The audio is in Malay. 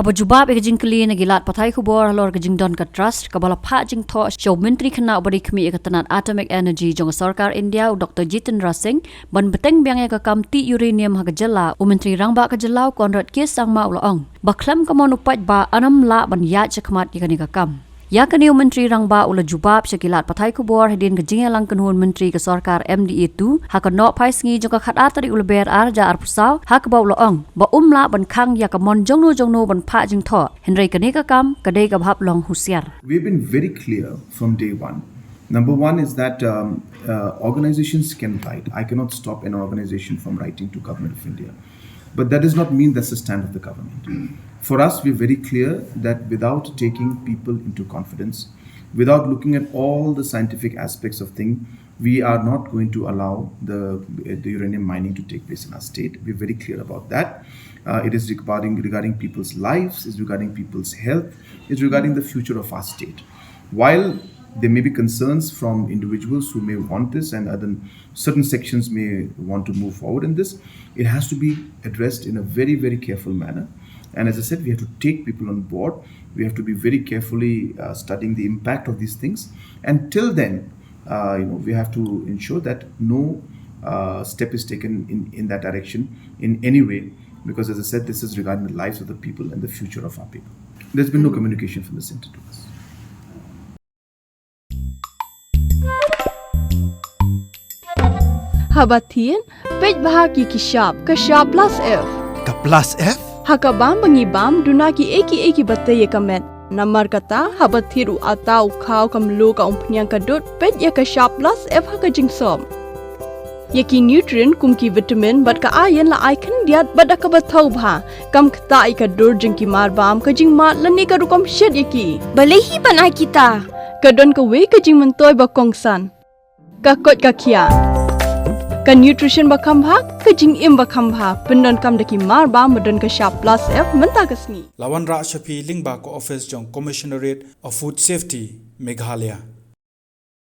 haba jubab e jing kli na gilat pathai khubor halor jing don ka trust ka bala pha jing tho show menteri khana bari khmi e tanat atomic energy jong sarkar India Dr. Jitendra Singh ban beteng biang e ka kamti uranium ha jala u menteri rangba ka jalau Conrad K Sangma ulaong ba Khlem ka mon paidbah anam la ban ya chakmat ikani ka kam ya kani menteri rangba ula jubab shakilat pathai khubor hedin ka jing lang kanun menteri ka sarkar MDA tu ha ka no phai sngi jong ka khat atari ul ber arja arpusaw ha ka ba ulaong ba la ban khang ya ka mon jongno ban pha jing tho henry kani ka kam ka dei ka bhap long husiar. We've been very clear from day one. Number one is that organizations can write. I cannot stop an organization from writing to Government of India. But that does not mean that's the stand of the government. For us, we're very clear that without taking people into confidence, without looking at all the scientific aspects of things, we are not going to allow the uranium mining to take place in our state. We're very clear about that. It is regarding people's lives, it's regarding people's health, it's regarding the future of our state. While there may be concerns from individuals who may want this and other certain sections may want to move forward in this, it has to be addressed in a very, very careful manner. And as I said, we have to take people on board. We have to be very carefully studying the impact of these things. And till then, we have to ensure that no step is taken in that direction in any way. Because as I said, this is regarding the lives of the people and the future of our people. There's been no communication from the center to us. Habatin, paidbah ki kashab plus F. Ka plus F? Hakabam bangibam dunaki eki bataye kamet. Namar kata habathiru atau khau kamlu ka umpnyang kadut ped ya kashab plus F haka jingsom. Yaki nutrient kumki vitamin bat ka iron la icon diat bat ka bathau bha kam khta I ka dur jingki mar bam ka jing mat lani ka rukom shed yaki. Balehi banai kita. Kadon ka we ka jing mentoy ba kongsan. Ka kot ka khia. Ka nutrition bakam bha ka jing im bakam bha pendon kam daki mar ba modon ka sharp plus F menta kasni Lawan Ra Shafi Lingba ko office jong Commissionerate of Food Safety Meghalaya